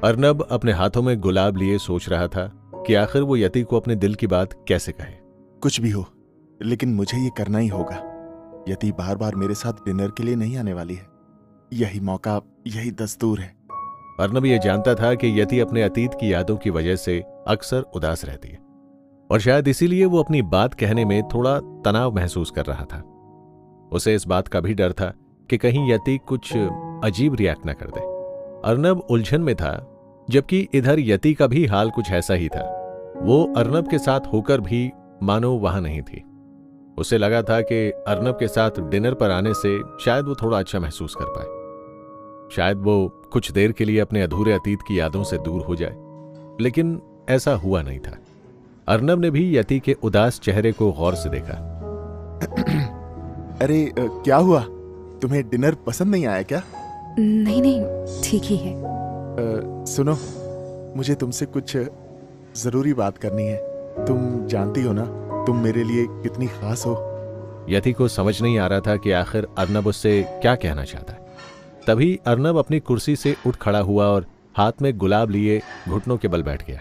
अर्नब अपने हाथों में गुलाब लिए सोच रहा था कि आखिर वो यति को अपने दिल की बात कैसे कहे। कुछ भी हो, लेकिन मुझे ये करना ही होगा। यति बार बार मेरे साथ डिनर के लिए नहीं आने वाली है। यही मौका, यही दस्तूर है। अर्नब ये जानता था कि यति अपने अतीत की यादों की वजह से अक्सर उदास रहती है और शायद इसीलिए वो अपनी बात कहने में थोड़ा तनाव महसूस कर रहा था। उसे इस बात का भी डर था कि कहीं यति कुछ अजीब रिएक्ट न कर दे। अर्नब उलझन में था, जबकि इधर यति का भी हाल कुछ ऐसा ही था। वो अर्नब के साथ होकर भी मानो वहां नहीं थी। उसे लगा था कि अर्नब के साथ डिनर पर आने से शायद वो थोड़ा अच्छा महसूस कर पाए, शायद वो कुछ देर के लिए अपने अधूरे अतीत की यादों से दूर हो जाए, लेकिन ऐसा हुआ नहीं था। अर्नब ने भी यति के उदास चेहरे को गौर से देखा। अरे क्या हुआ? तुम्हें डिनर पसंद नहीं आया क्या? नहीं नहीं, ठीक ही है। सुनो, मुझे तुमसे कुछ जरूरी बात करनी है। तुम जानती हो ना, तुम मेरे लिए कितनी खास हो। यति को समझ नहीं आ रहा था कि आखिर अर्नब उससे क्या कहना चाहता है। तभी अर्नब अपनी कुर्सी से उठ खड़ा हुआ और हाथ में गुलाब लिए घुटनों के बल बैठ गया।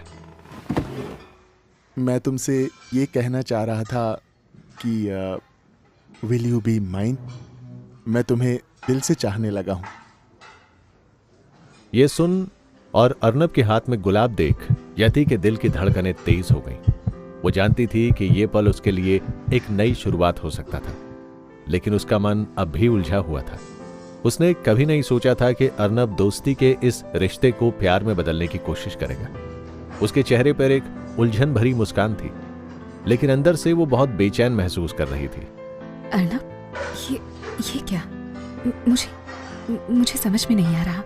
मैं तुमसे ये कहना चाह रहा था कि विल यू बी माइन? मैं तुम्हें दिल से चाहने लगा हूं। ये सुन और अर्नब के हाथ में गुलाब देख यति के दिल की धड़कनें तेज हो गईं। वो जानती थी कि ये पल उसके लिए एक नई शुरुआत हो सकता था, लेकिन उसका मन अब भी उलझा हुआ था। उसने कभी नहीं सोचा था कि अर्नब दोस्ती के इस रिश्ते को प्यार में बदलने की कोशिश करेगा। उसके चेहरे पर एक उलझन भरी मुस्कान थी, लेकिन अंदर से वो बहुत बेचैन महसूस कर रही थी। अर्नब, ये क्या? मुझे समझ में नहीं आ रहा।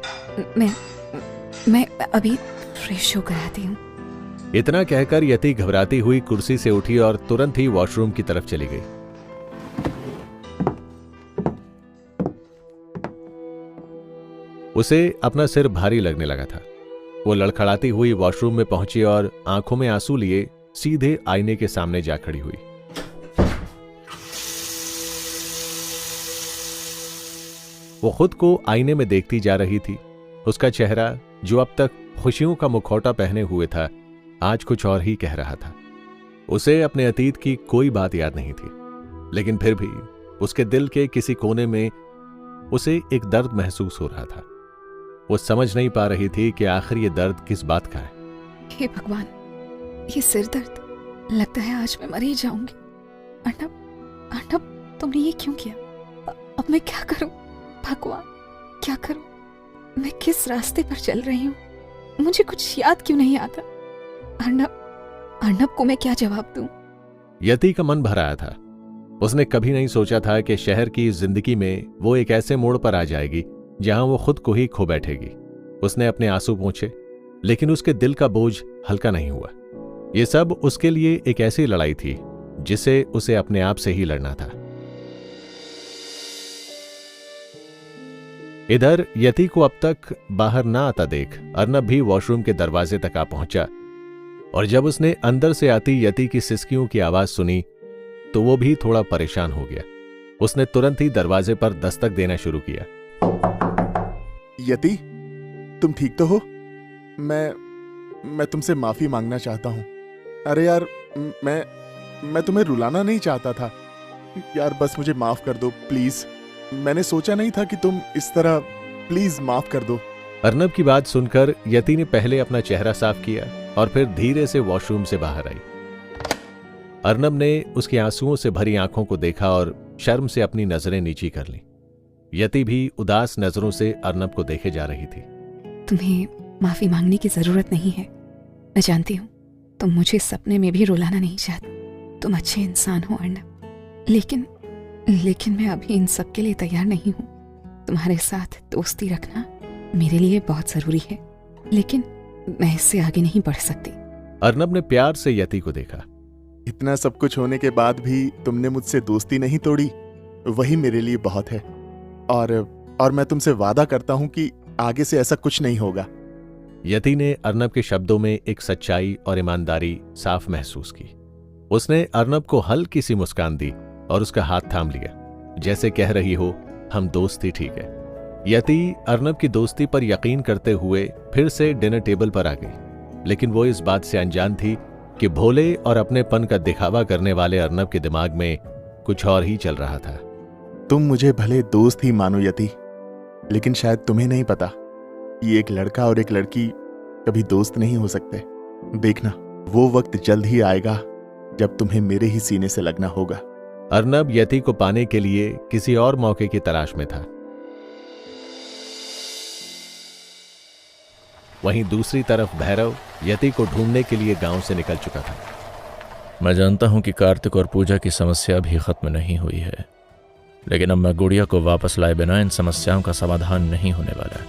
मैं अभी फ्रेश होकर आती हूँ। इतना कहकर यति घबराती हुई कुर्सी से उठी और तुरंत ही वॉशरूम की तरफ चली गई। उसे अपना सिर भारी लगने लगा था। वो लड़खड़ाती हुई वॉशरूम में पहुंची और आंखों में आंसू लिए सीधे आईने के सामने जा खड़ी हुई। वो खुद को आईने में देखती जा रही थी। उसका चेहरा, जो अब तक खुशियों का मुखौटा पहने हुए था, आज कुछ और ही कह रहा था। उसे अपने अतीत की कोई बात याद नहीं थी, लेकिन फिर भी उसके दिल के किसी कोने में उसे एक दर्द महसूस हो रहा था। वो समझ नहीं पा रही थी कि आखिर ये दर्द किस बात का है। हे भगवान, ये सिर दर्द, लगता है आज मैं मर ही जाऊंगी। अर्नब, तुमने ये क्यों किया? अब मैं क्या करूं? भगवान, क्या करूं? मैं किस रास्ते पर चल रही हूँ? मुझे कुछ याद क्यों नहीं आता? अर्नब को मैं क्या जवाब दूं? यति का मन भर आया था। उसने कभी नहीं सोचा था कि शहर की जिंदगी में वो एक ऐसे मोड़ पर आ जाएगी जहां वो खुद को ही खो बैठेगी। उसने अपने आंसू पोंछे, लेकिन उसके दिल का बोझ हल्का नहीं हुआ। ये सब उसके लिए एक ऐसी लड़ाई थी जिसे उसे अपने आप से ही लड़ना था। इधर यति को अब तक बाहर ना आता देख अर्नब भी वॉशरूम के दरवाजे तक आ पहुंचा, और जब उसने अंदर से आती यति की सिसकियों की आवाज सुनी तो वो भी थोड़ा परेशान हो गया। उसने तुरंत ही दरवाजे पर दस्तक देना शुरू किया। यति, तुम ठीक तो हो? मैं तुमसे माफी मांगना चाहता हूं। अरे यार, मैं तुम्हें रुलाना नहीं चाहता था यार। बस मुझे माफ कर दो प्लीज। मैंने सोचा नहीं था कि तुम इस तरह। प्लीज माफ कर दो। अर्नब की बात सुनकर यति ने पहले अपना चेहरा साफ किया और फिर धीरे से वॉशरूम से बाहर आई। अर्नब ने उसकी आंसुओं से भरी आंखों को देखा और शर्म से अपनी नजरें नीची कर लीं। यति भी उदास नजरों से अर्नब को देखे जा रही थी। तुम्हें माफी मांगने की जरूरत नहीं है। मैं जानती हूँ तुम मुझे सपने में भी रुलाना नहीं चाहते। तुम अच्छे इंसान हो अर्नब, लेकिन मैं अभी इन सब के लिए तैयार नहीं हूँ। तुम्हारे साथ दोस्ती रखना मेरे लिए बहुत जरूरी है, लेकिन मैं इससे आगे नहीं बढ़ सकती। अर्नब ने प्यार से यति को देखा। इतना सब कुछ होने के बाद भी तुमने मुझसे दोस्ती नहीं तोड़ी, वही मेरे लिए बहुत है। और मैं तुमसे वादा करता हूं कि आगे से ऐसा कुछ नहीं होगा। यति ने अर्नब के शब्दों में एक सच्चाई और ईमानदारी साफ महसूस की। उसने अर्नब को हल्की सी मुस्कान दी और उसका हाथ थाम लिया, जैसे कह रही हो, हम दोस्त ही ठीक है। यति अर्नब की दोस्ती पर यकीन करते हुए फिर से डिनर टेबल पर आ गई, लेकिन वो इस बात से अनजान थी कि भोले और अपनेपन का दिखावा करने वाले अर्नब के दिमाग में कुछ और ही चल रहा था। तुम मुझे भले दोस्त ही मानो यति, लेकिन शायद तुम्हें नहीं पता कि एक लड़का और एक लड़की कभी दोस्त नहीं हो सकते। देखना, वो वक्त जल्द ही आएगा जब तुम्हें मेरे ही सीने से लगना होगा। अर्नब यति को पाने के लिए किसी और मौके की तलाश में था। वहीं दूसरी तरफ भैरव यति को ढूंढने के लिए गांव से निकल चुका था। मैं जानता हूं कि कार्तिक और पूजा की समस्या भी खत्म नहीं हुई है, लेकिन अब मैं गुड़िया को वापस लाए बिना इन समस्याओं का समाधान नहीं होने वाला।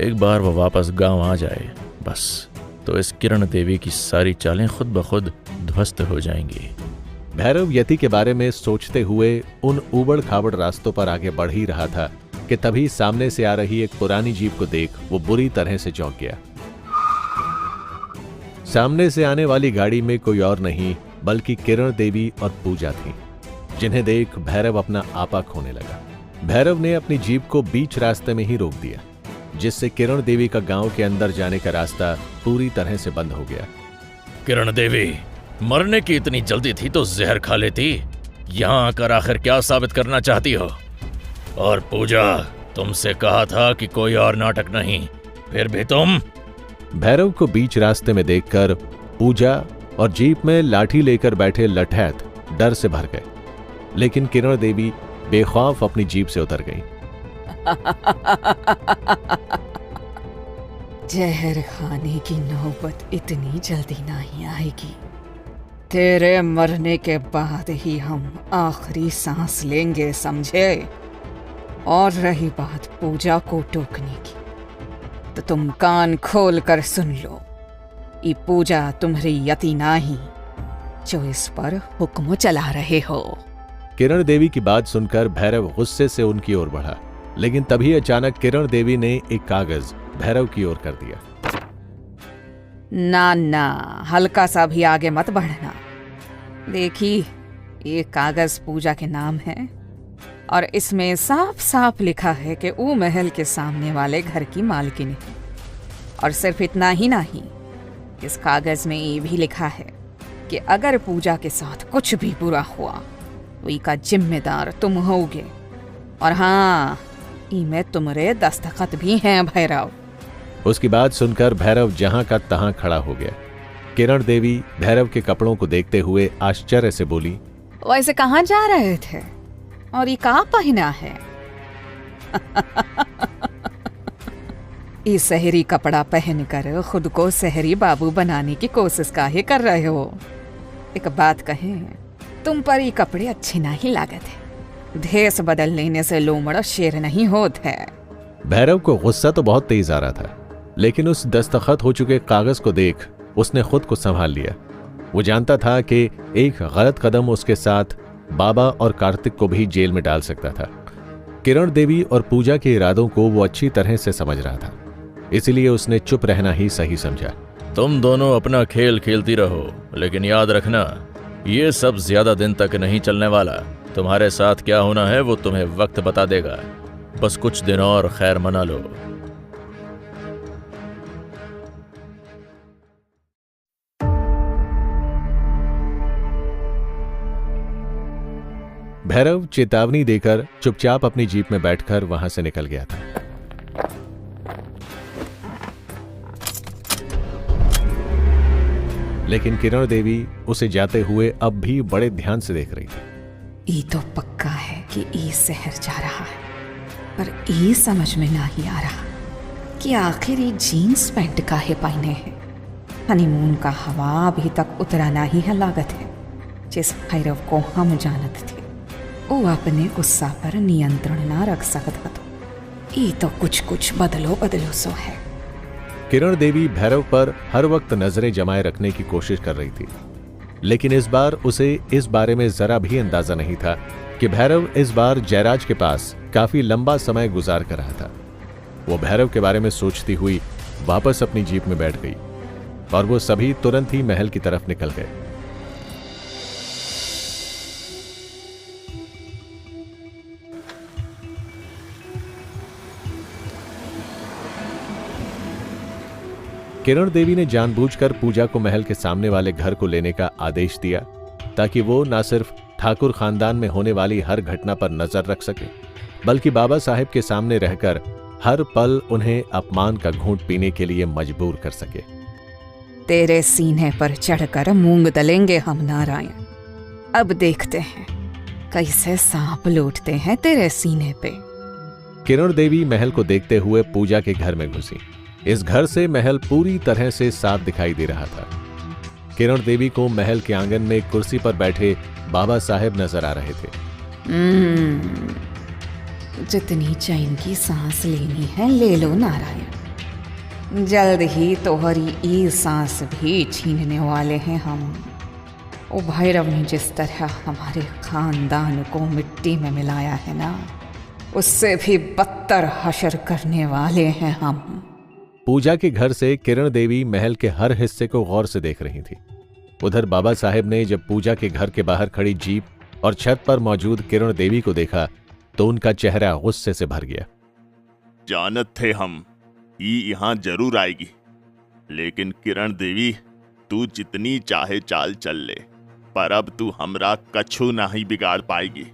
एक बार वो वापस गांव आ जाए बस, तो इस किरण देवी की सारी चालें खुद ब खुद ध्वस्त हो जाएंगी। भैरव यति के बारे में सोचते हुए उन ऊबड़ खाबड़ रास्तों पर आगे बढ़ ही रहा था कि तभी सामने से आ रही एक पुरानी जीप को देख वो बुरी तरह से चौंक गया। सामने से आने वाली गाड़ी में कोई और नहीं बल्कि किरण देवी और पूजा थी, जिन्हें देख भैरव अपना आपा खोने लगा। भैरव ने अपनी जीप को बीच रास्ते में ही रोक दिया, जिससे किरण देवी का गांव के अंदर जाने का रास्ता पूरी तरह से बंद हो गया। किरण देवी, मरने की इतनी जल्दी थी तो जहर खा लेती। यहां आकर आखिर क्या साबित करना चाहती हो? और पूजा, तुमसे कहा था कि कोई और नाटक नहीं, फिर भी तुम। भैरव को बीच रास्ते में देखकर पूजा और जीप में लाठी लेकर बैठे लठैत डर से भर गए, लेकिन किरण देवी बेखौफ अपनी जीप से उतर गई। जहर खाने की नौबत इतनी जल्दी नहीं आएगी। तेरे मरने के बाद ही हम आखिरी सांस लेंगे, समझे? और रही बात पूजा को टोकने की, तो तुम कान खोल कर सुन लो। ये पूजा तुम्हारी यति नहीं जो इस पर हुक्म चला रहे हो। किरण देवी की बात सुनकर भैरव गुस्से से उनकी ओर बढ़ा, लेकिन तभी अचानक किरण देवी ने एक कागज भैरव की ओर कर दिया। ना ना, हल्का सा भी आगे मत बढ़ना। देखिए, ये कागज पूजा के नाम है और इसमें साफ साफ लिखा है कि वो महल के सामने वाले घर की मालकिन है। और सिर्फ इतना ही नहीं, इस कागज में ये भी लिखा है कि अगर पूजा के साथ कुछ भी बुरा हुआ तो इसका जिम्मेदार तुम होगे। और हाँ, इनमें तुम्हारे दस्तखत भी हैं भैरव। उसकी बात सुनकर भैरव जहां का तहां खड़ा हो गया। किरण देवी भैरव के कपड़ों को देखते हुए आश्चर्य से बोली, वैसे कहाँ जा रहे थे और ये कहाँ पहना है? ये शहरी कपड़ा पहनकर खुद को शहरी बाबू बनाने की कोशिश काहे कर रहे हो? एक बात कहें, तुम पर ये कपड़े अच्छे नहीं लागत है। भेष बदल लेने से लोमड़ शेर नहीं होते है। भैरव को गुस्सा तो बहुत तेज आ रहा था, लेकिन उस दस्तखत हो चुके कागज को देख उसने खुद को संभाल लिया। वो जानता था कि एक गलत कदम उसके साथ बाबा और कार्तिक को भी जेल में डाल सकता था। किरण देवी और पूजा के इरादों को वो अच्छी तरह से समझ रहा था, इसलिए उसने चुप रहना ही सही समझा। तुम दोनों अपना खेल खेलती रहो, लेकिन याद रखना, ये सब ज्यादा दिन तक नहीं चलने वाला। तुम्हारे साथ क्या होना है वो तुम्हें वक्त बता देगा। बस कुछ दिन और खैर मना लो। भैरव चेतावनी देकर चुपचाप अपनी जीप में बैठकर वहां से निकल गया था। लेकिन किरण देवी उसे जाते हुए अब भी बड़े ध्यान से देख रही थी। ये तो पक्का है कि ये शहर जा रहा है, पर ये समझ में नहीं आ रहा कि आखिर ये जीन्स पैंट काहे पहने हैं। हनीमून का हवा अभी तक उतरा नहीं है लागत है। जिस भैरव को हम जानते थे वो अपने गुस्सा पर नियंत्रण ना रख सकता, तो ये तो कुछ बदलो सो है। किरण देवी भैरव पर हर वक्त नजरें जमाए रखने की कोशिश कर रही थी, लेकिन इस बार उसे इस बारे में जरा भी अंदाजा नहीं था कि भैरव इस बार जयराज के पास काफी लंबा समय गुजार कर रहा था। वो भैरव के बारे में सोचती हुई वापस अपनी जीप में बैठ गई और वो सभी तुरंत ही महल की तरफ निकल गए। किरण देवी ने जानबूझकर पूजा को महल के सामने वाले घर को लेने का आदेश दिया ताकि वो न सिर्फ ठाकुर खानदान में होने वाली हर घटना पर नजर रख सके, बल्कि बाबा साहेब के सामने रहकर हर पल उन्हें अपमान का घूंट पीने के लिए मजबूर कर सके। तेरे सीने पर चढ़कर मूंग दलेंगे हम नारायण। अब देखते हैं कैसे सांप लौटते हैं तेरे सीने पे। किरण देवी महल को देखते हुए पूजा के घर में घुसी। इस घर से महल पूरी तरह से साफ दिखाई दे रहा था। किरण देवी को महल के आंगन में कुर्सी पर बैठे बाबा साहेब नजर आ रहे थे। जितनी चैन की सांस लेनी है ले लो नारायण, जल्द ही तोहरी ई सांस भी छीनने वाले हैं हम। ओ भैरव ने जिस तरह हमारे खानदान को मिट्टी में मिलाया है ना, उससे भी बदतर हशर करने वाले हैं हम। पूजा के घर से किरण देवी महल के हर हिस्से को गौर से देख रही थी। उधर बाबा साहेब ने जब पूजा के घर के बाहर खड़ी जीप और छत पर मौजूद किरण देवी को देखा तो उनका चेहरा गुस्से से भर गया। जानत थे हम ये यहाँ जरूर आएगी, लेकिन किरण देवी तू जितनी चाहे चाल चल ले, पर अब तू हमरा कछु नहीं बिगाड़ पाएगी।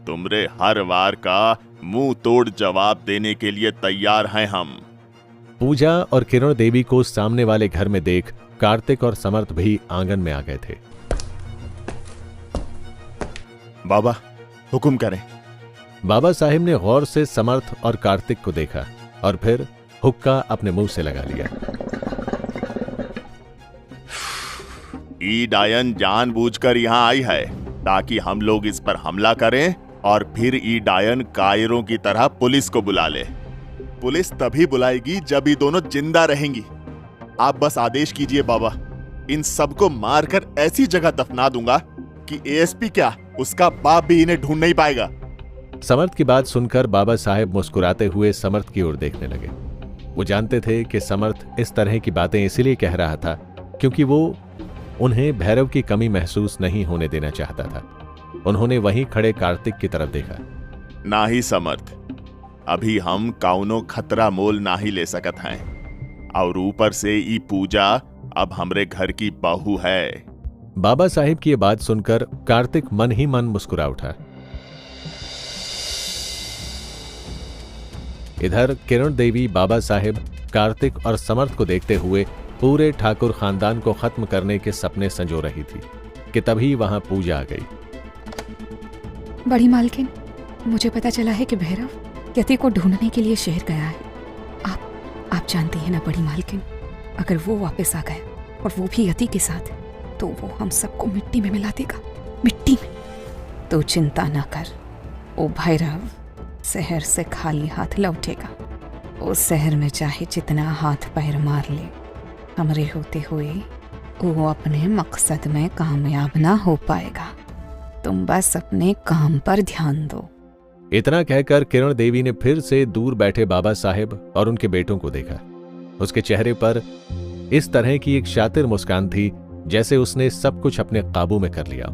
तुमरे हर वार का मुंह तोड़ जवाब देने के लिए तैयार हैं हम। पूजा और किरण देवी को सामने वाले घर में देख कार्तिक और समर्थ भी आंगन में आ गए थे। बाबा हुक्म करें। बाबा साहेब ने गौर से समर्थ और कार्तिक को देखा और फिर हुक्का अपने मुंह से लगा लिया। ई डायन जानबूझकर यहाँ आई है ताकि हम लोग इस पर हमला करें और फिर ई डायन कायरों की तरह पुलिस को बुला ले। पुलिस तभी बुलाएगी जब ये दोनों जिंदा रहेंगी। आप बस आदेश कीजिए बाबा, इन सबको मारकर ऐसी जगह दफना दूंगा कि एएसपी क्या उसका बाप भी इन्हें ढूंढ नहीं पाएगा। समर्थ की बात सुनकर बाबा साहेब मुस्कुराते हुए समर्थ की ओर देखने लगे। वो जानते थे कि समर्थ इस तरह की बातें इसलिए कह रहा था क्योंकि वो उन्हें भैरव की कमी महसूस नहीं होने देना चाहता था। उन्होंने वहीं खड़े कार्तिक की तरफ देखा। ना ही समर्थ, अभी हम कौनो खतरा मोल ना ही ले सकत हैं, और ऊपर से ई पूजा अब हमरे घर की बहू है। बाबा साहेब की ये बात सुनकर कार्तिक मन ही मन मुस्कुरा उठा। इधर किरण देवी बाबा साहेब, कार्तिक और समर्थ को देखते हुए पूरे ठाकुर खानदान को खत्म करने के सपने संजो रही थी कि तभी वहां पूजा आ गई। बड़ी मालकिन, मुझे पता चला है कि भैरव यति को ढूंढने के लिए शहर गया है। आप जानती हैं ना बड़ी मालकिन, अगर वो वापस आ गया और वो भी यति के साथ, तो वो हम सबको मिट्टी में मिला देगा, मिट्टी में। तो चिंता ना कर, वो भैरव शहर से खाली हाथ लौटेगा। उस शहर में चाहे जितना हाथ पैर मार ले, हमरे होते हुए वो अपने मकसद में कामयाब ना हो पाएगा। तुम बस अपने काम पर ध्यान दो। इतना कहकर किरण देवी ने फिर से दूर बैठे बाबा साहेब और उनके बेटों को देखा। उसके चेहरे पर इस तरह की एक शातिर मुस्कान थी जैसे उसने सब कुछ अपने काबू में कर लिया।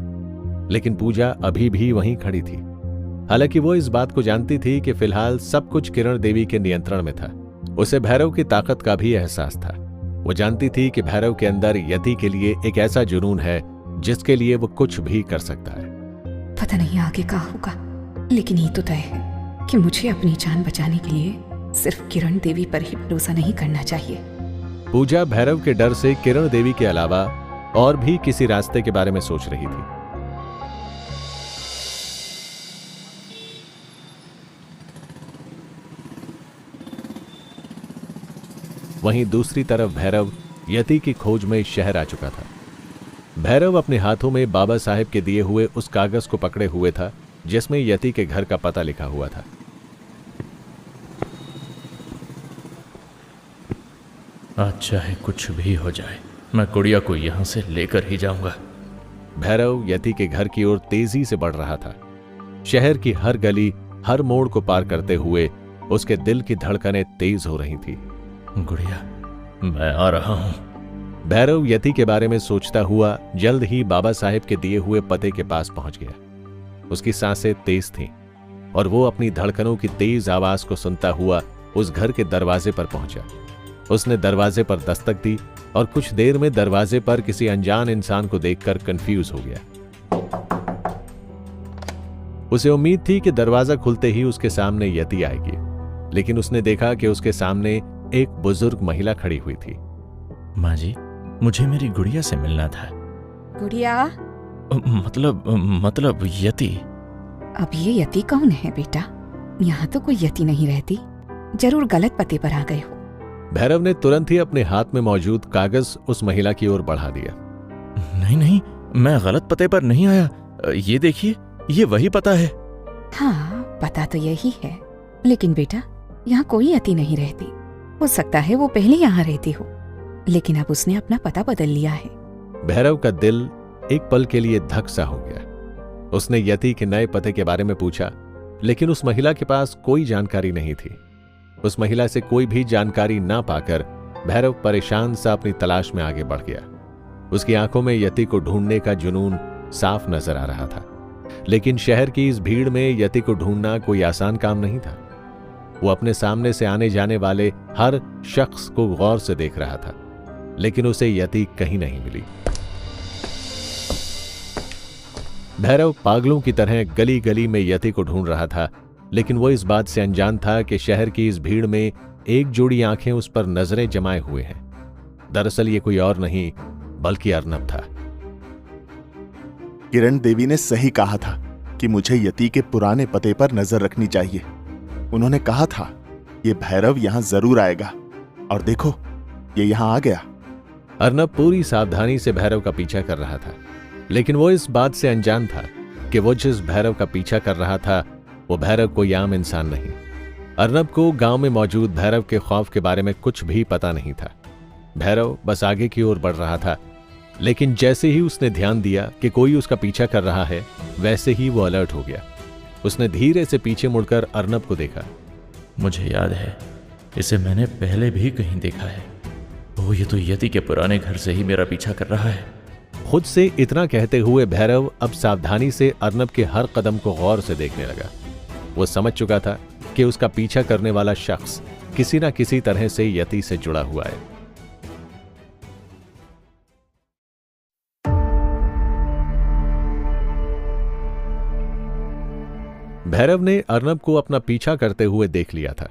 लेकिन पूजा अभी भी वहीं खड़ी थी। हालांकि वो इस बात को जानती थी कि फिलहाल सब कुछ किरण देवी के नियंत्रण में था। उसे भैरव की ताकत का भी एहसास था। वो जानती थी कि भैरव के अंदर यति के लिए एक ऐसा जुनून है जिसके लिए वो कुछ भी कर सकता है। पता नहीं आगे क्या होगा, लेकिन ये तो तय है कि मुझे अपनी जान बचाने के लिए सिर्फ किरण देवी पर ही भरोसा नहीं करना चाहिए। पूजा भैरव के डर से किरण देवी के अलावा और भी किसी रास्ते के बारे में सोच रही थी। वहीं दूसरी तरफ भैरव यति की खोज में शहर आ चुका था। भैरव अपने हाथों में बाबा साहेब के दिए हुए उस कागज को पकड़े हुए था जिसमें यति के घर का पता लिखा हुआ था। आज चाहे कुछ भी हो जाए, मैं गुड़िया को यहां से लेकर ही जाऊंगा। भैरव यति के घर की ओर तेजी से बढ़ रहा था। शहर की हर गली, हर मोड़ को पार करते हुए उसके दिल की धड़कनें तेज हो रही थी। गुड़िया, मैं आ रहा हूं। भैरव यति के बारे में सोचता हुआ जल्द ही बाबा साहेब के दिए हुए पते के पास पहुंच गया। उसकी सांसें तेज थीं और वो अपनी धड़कनों की तेज आवाज को सुनता हुआ उस घर के दरवाजे पर पहुंचा। उसने दरवाजे पर दस्तक दी और कुछ देर में दरवाजे पर किसी अनजान इंसान को देखकर कंफ्यूज हो गया। उसे उम्मीद थी कि दरवाजा खुलते ही उसके सामने यति आएगी, लेकिन उसने देखा कि उसके सामने एक बुजुर्ग महिला खड़ी हुई थी। माँ जी, मुझे मेरी गुड़िया से मिलना था। गुड़िया? मतलब यति। अब ये यति कौन है बेटा? यहाँ तो कोई यति नहीं रहती। जरूर गलत पते पर आ गए हो। भैरव ने तुरंत ही अपने हाथ में मौजूद कागज उस महिला की ओर बढ़ा दिया। नहीं, मैं गलत पते पर नहीं आया। ये देखिए, ये वही पता है। हाँ, पता तो यही है, लेकिन बेटा यहाँ कोई यति नहीं रहती। हो सकता है वो पहले यहाँ रहती हो, लेकिन अब उसने अपना पता बदल लिया है। भैरव का दिल एक पल के लिए धक सा हो गया। उसने यति के नए पते के बारे में पूछा, लेकिन उस महिला के पास कोई जानकारी नहीं थी। उस महिला से कोई भी जानकारी ना पाकर भैरव परेशान सा अपनी तलाश में आगे बढ़ गया। उसकी आंखों में यति को ढूंढने का जुनून साफ नजर आ रहा था, लेकिन शहर की इस भीड़ में यति को ढूंढना कोई आसान काम नहीं था। वो अपने सामने से आने जाने वाले हर शख्स को गौर से देख रहा था, लेकिन उसे यति कहीं नहीं मिली। भैरव पागलों की तरह गली गली में यति को ढूंढ रहा था, लेकिन वो इस बात से अनजान था कि शहर की इस भीड़ में एक जोड़ी आंखें उस पर नजरें जमाए हुए हैं। दरअसल ये कोई और नहीं बल्कि अर्नब था। किरण देवी ने सही कहा था कि मुझे यति के पुराने पते पर नजर रखनी चाहिए। उन्होंने कहा था ये भैरव यहां जरूर आएगा, और देखो ये यहां आ गया। अर्नब पूरी सावधानी से भैरव का पीछा कर रहा था, लेकिन वो इस बात से अनजान था कि वो जिस भैरव का पीछा कर रहा था वो भैरव कोई आम इंसान नहीं। अर्नब को गांव में मौजूद भैरव के खौफ के बारे में कुछ भी पता नहीं था। भैरव बस आगे की ओर बढ़ रहा था, लेकिन जैसे ही उसने ध्यान दिया कि कोई उसका पीछा कर रहा है, वैसे ही वो अलर्ट हो गया। उसने धीरे से पीछे मुड़कर अर्नब को देखा। मुझे याद है, इसे मैंने पहले भी कहीं देखा है। ओह, ये तो यति के पुराने घर से ही मेरा पीछा कर रहा है। खुद से इतना कहते हुए भैरव अब सावधानी से अर्नब के हर कदम को गौर से देखने लगा। वो समझ चुका था कि उसका पीछा करने वाला शख्स किसी न किसी तरह से यति से जुड़ा हुआ है। भैरव ने अर्नब को अपना पीछा करते हुए देख लिया था,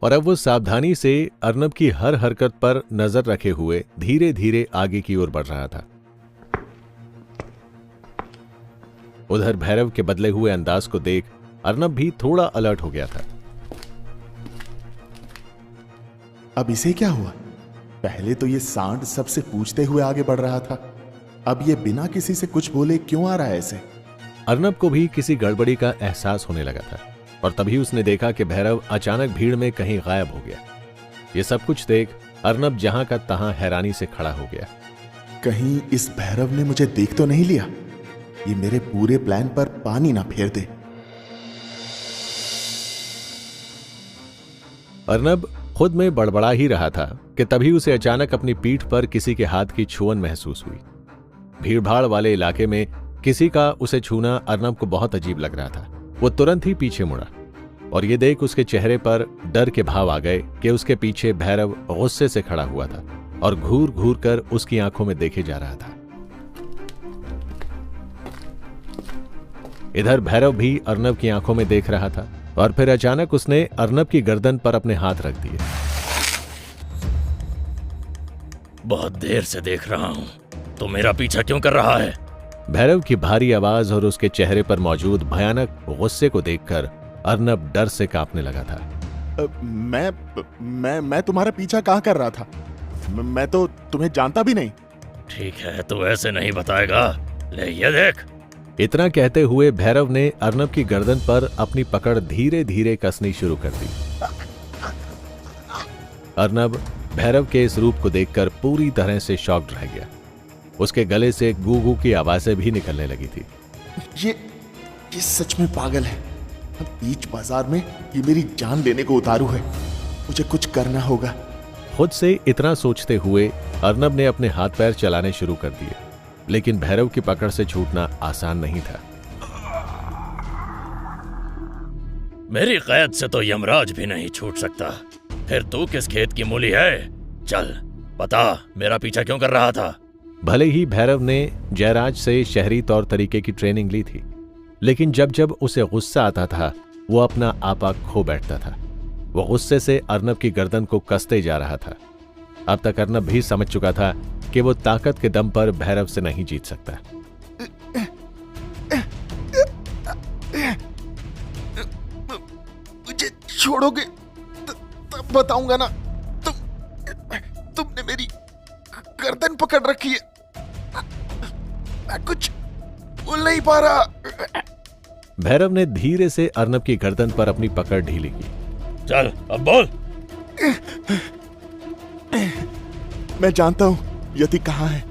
और अब वो सावधानी से अर्नब की हर हरकत पर नजर रखे हुए धीरे धीरे आगे की ओर बढ़ रहा था। उधर भैरव के बदले हुए अंदाज को देख अर्नब भी थोड़ा अलर्ट हो गया था। अब इसे क्या हुआ? पहले तो ये सांड सबसे पूछते हुए आगे बढ़ रहा था, अब ये बिना किसी से कुछ बोले क्यों आ रहा है ऐसे? अर्नब को भी किसी गड़बड़ी का एहसास होने लगा था, और तभी उसने देखा कि भैरव अचानक भीड़ में कहीं गायब हो गया। ये सब कुछ देख अर्नब जहां का तहां हैरानी से खड़ा हो गया। कहीं इस भैरव ने मुझे देख तो नहीं लिया? ये मेरे पूरे प्लान पर पानी ना फेर दे। अर्नब खुद में बड़बड़ा ही रहा था कि तभी उसे अचानक अपनी पीठ पर किसी के हाथ की छुअन महसूस हुई। भीड़भाड़ वाले इलाके में किसी का उसे छूना अर्नब को बहुत अजीब लग रहा था। वो तुरंत ही पीछे मुड़ा, और ये देख उसके चेहरे पर डर के भाव आ गए कि उसके पीछे भैरव गुस्से से खड़ा हुआ था और घूर घूर कर उसकी आंखों में देखे जा रहा था। इधर भैरव भी अर्नब की आंखों में देख रहा था, और फिर अचानक उसने अर्नब की गर्दन पर अपने हाथ रख दिए। बहुत देर से देख रहा हूं, तो मेरा पीछा क्यों कर रहा है? भैरव की भारी आवाज और उसके चेहरे पर मौजूद भयानक गुस्से को देखकर अर्नब डर से कांपने लगा था। मैं तुम्हारा पीछा कहाँ कर रहा था? मैं तो तुम्हें जानता भी नहीं। ठीक है, तो ऐसे नहीं बताएगा। ले ये देख। इतना कहते हुए भैरव ने अर्नब की गर्दन पर अपनी पकड़ धीरे धीरे कसनी शुरू कर दी। अर्नब भैरव के इस रूप को देखकर पूरी तरह से शॉक्ड रह गया। उसके गले से गू गू की आवाजें भी निकलने लगी थी। ये सच में पागल है। बीच बाजार में ये मेरी जान लेने को उतारू है। मुझे कुछ करना होगा। खुद से इतना सोचते हुए अर्नब ने अपने हाथ पैर चलाने शुरू कर दिए, लेकिन भैरव की पकड़ से छूटना आसान नहीं था। मेरी कैद से तो यमराज भी नहीं छूट सकता। फिर तू किस खेत की मूली है चल बता, मेरा पीछा क्यों कर रहा था? भले ही भैरव ने जयराज से शहरी तौर तरीके की ट्रेनिंग ली थी, लेकिन जब जब उसे गुस्सा आता था वो अपना आपा खो बैठता था। वो गुस्से से अर्नब की गर्दन को कसते जा रहा था। अब तक अर्नब भी समझ चुका था कि वो ताकत के दम पर भैरव से नहीं जीत सकता। मुझे छोड़ोगे तब बताऊंगा ना। तुमने मेरी गर्दन पकड़ रखी है, मैं कुछ बोल नहीं पा रहा। भैरव ने धीरे से अर्नब की गर्दन पर अपनी पकड़ ढीली की। चल अब बोल। मैं जानता हूं यति कहाँ है,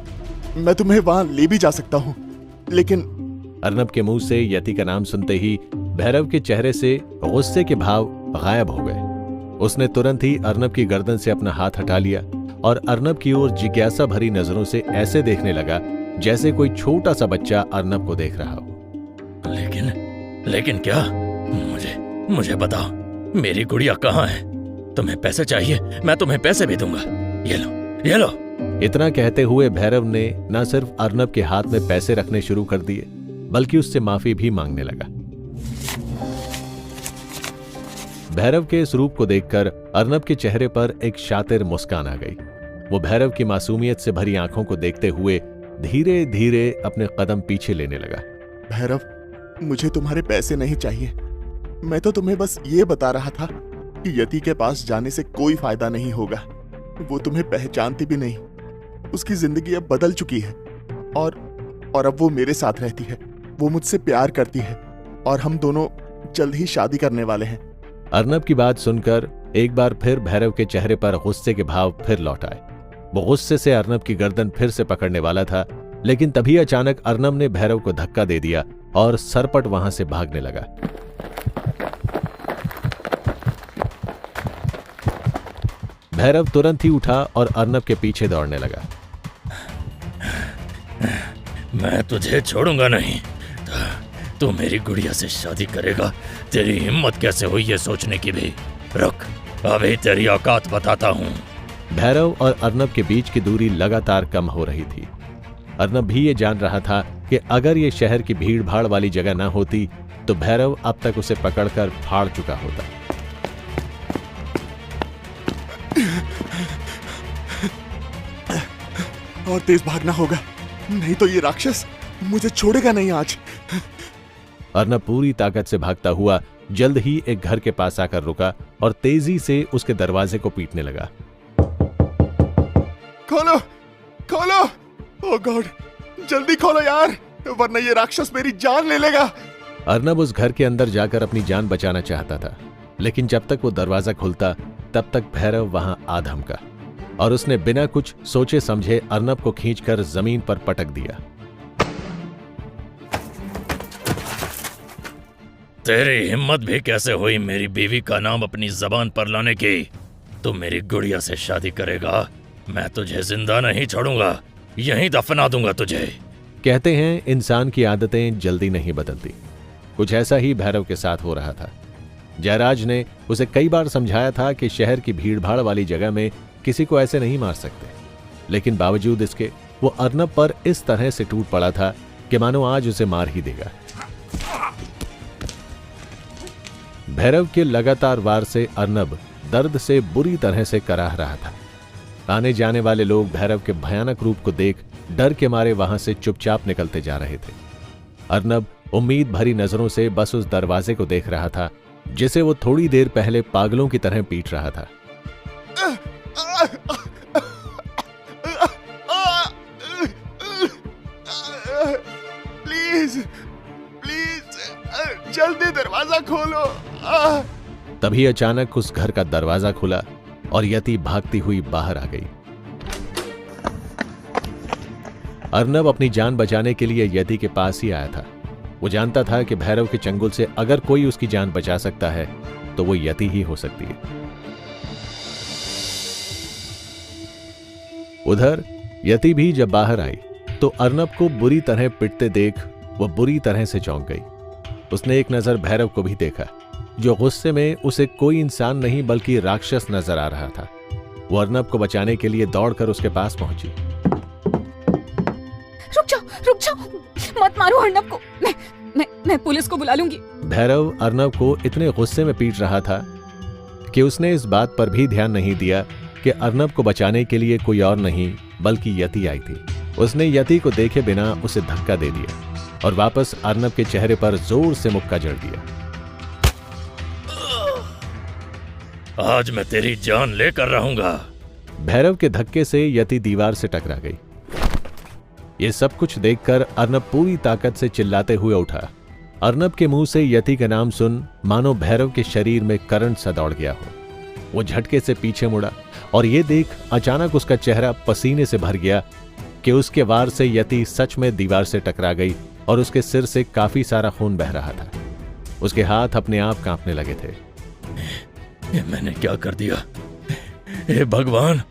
मैं तुम्हें वहां ले भी जा सकता हूं, लेकिन अर्नब के मुंह से यति का नाम सुनते ही भैरव के चेहरे से गुस्से के भाव गायब हो गए। उसने तुरंत ही अर्नब की गर्दन से अपना हाथ हटा लिया और अर्नब की ओर जिज्ञासा भरी नजरों से ऐसे देखने लगा जैसे कोई छोटा सा बच्चा अर्नब को देख रहा हो। लेकिन क्या? मुझे बताओ, मेरी गुड़िया कहाँ है? तुम्हें पैसे चाहिए, मैं तुम्हें पैसे भी दूंगा। ये लो। इतना कहते हुए भैरव ने न सिर्फ अर्नब के हाथ में पैसे रखने शुरू कर दिए, बल्कि उससे माफी भी मांगने लगा। भैरव के इस रूप को देखकर अर्नब के चेहरे पर एक शातिर मुस्कान आ गई। वो भैरव की मासूमियत से भरी आंखों को देखते हुए धीरे धीरे अपने कदम पीछे लेने लगा। भैरव, मुझे तुम्हारे पैसे नहीं चाहिए। मैं तो तुम्हें बस ये बता रहा था कि यति के पास जाने से कोई फायदा नहीं होगा। वो तुम्हें पहचानती भी नहीं। उसकी जिंदगी अब बदल चुकी है और अब वो मेरे साथ रहती है। वो मुझसे प्यार करती है और हम दोनों जल्द ही शादी करने वाले हैं। अर्नब की बात सुनकर एक बार फिर भैरव के चेहरे पर गुस्से के भाव फिर लौट आए। वो गुस्से से अर्नब की गर्दन फिर से पकड़ने वाला था, लेकिन तभी अचानक अर्नब ने भैरव को धक्का दे दिया और सरपट वहां से भागने लगा। भैरव तुरंत ही उठा और अर्नब के पीछे दौड़ने लगा। मैं तुझे छोड़ूंगा नहीं। तू मेरी गुड़िया से शादी करेगा? तेरी हिम्मत कैसे हुई ये सोचने की भी? रुक, अभी तेरी औकात बताता हूँ। भैरव और अर्नब के बीच की दूरी लगातार कम हो रही थी। अर्नब भी ये जान रहा था कि अगर ये शहर की भीड़ भाड़ वाली जगह ना होती तो भैरव अब तक उसे पकड़कर फाड़ चुका होता। और तेज भागना होगा, नहीं तो ये राक्षस मुझे छोड़ेगा नहीं आज। अर्नब पूरी ताकत से भागता हुआ जल्द ही एक घर के पास आकर रुका और तेजी से उसके दरवाजे को पीटने लगा। खोलो, खोलो, ओह गॉड, जल्दी खोलो यार, वरना ये राक्षस मेरी जान ले लेगा। अर्नब उस घर के अंदर जाकर अपनी जान बचाना चाहता था, लेकिन जब तक वो दरवाजा खुलता तब तक भैरव वहां आ धमका और उसने बिना कुछ सोचे समझे अर्नब को खींचकर जमीन पर पटक दिया। तेरी हिम्मत भी कैसे हुई मेरी बीवी का नाम अपनी जबान पर लाने की? तू मेरी गुड़िया से शादी करेगा? मैं तुझे जिंदा नहीं छोड़ूंगा, यहीं दफना दूंगा तुझे। कहते हैं इंसान की आदतें जल्दी नहीं बदलती। कुछ ऐसा ही भैरव के साथ हो रहा था। जयराज ने उसे कई बार समझाया था कि शहर की भीड़भाड़ वाली जगह में किसी को ऐसे नहीं मार सकते, लेकिन बावजूद इसके वो अर्नब पर इस तरह से टूट पड़ा था कि मानो आज उसे मार ही देगा। भैरव के लगातार वार से अर्नब दर्द से बुरी तरह से कराह रहा था। आने जाने वाले लोग भैरव के भयानक रूप को देख डर के मारे वहां से चुपचाप निकलते जा रहे थे। अर्नब उम्मीद भरी नजरों से बस उस दरवाजे को देख रहा था जिसे वो थोड़ी देर पहले पागलों की तरह पीट रहा था। प्लीज, प्लीज, जल्दी दरवाजा खोलो। तभी अचानक उस घर का दरवाजा खुला और यति भागती हुई बाहर आ गई। अर्नब अपनी जान बचाने के लिए यति के पास ही आया था। वो जानता था कि भैरव के चंगुल से अगर कोई उसकी जान बचा सकता है तो वो यति ही हो सकती है। उधर यति भी जब बाहर आई तो अर्नब को बुरी तरह पिटते देख वो बुरी तरह से चौंक गई। उसने एक नजर भैरव को भी देखा, जो गुस्से में उसे कोई इंसान नहीं बल्कि राक्षस नजर आ रहा था। वो अर्नब को बचाने के लिए दौड़कर उसके पास पहुंची। रुक जाओ, मत मारो अर्नब को। मैं पुलिस को बुला लूंगी। भैरव अर्नब को इतने गुस्से में पीट रहा था कि उसने इस बात पर भी ध्यान नहीं दिया कि अर्नब को बचाने के लिए कोई और नहीं बल्कि यति आई थी। उसने यति को देखे बिना उसे धक्का दे दिया और वापस अर्नब के चेहरे पर जोर से मुक्का जड़ दिया। आज मैं तेरी जान लेकर रहूंगा। भैरव के धक्के से यति दीवार से टकरा गई। ये सब कुछ देखकर अर्नब पूरी ताकत से चिल्लाते हुए उठा। अर्नब के मुंह से यति का नाम सुन मानो भैरव के शरीर में करंट सा दौड़ गया हो। वो झटके से पीछे मुड़ा और ये देख अचानक उसका चेहरा पसीने से भर गया कि उसके वार से यति सच में दीवार से टकरा गई और उसके सिर से काफी सारा खून बह रहा था। उसके हाथ अपने आप कांपने लगे थे। ये मैंने क्या कर दिया? हे भगवान,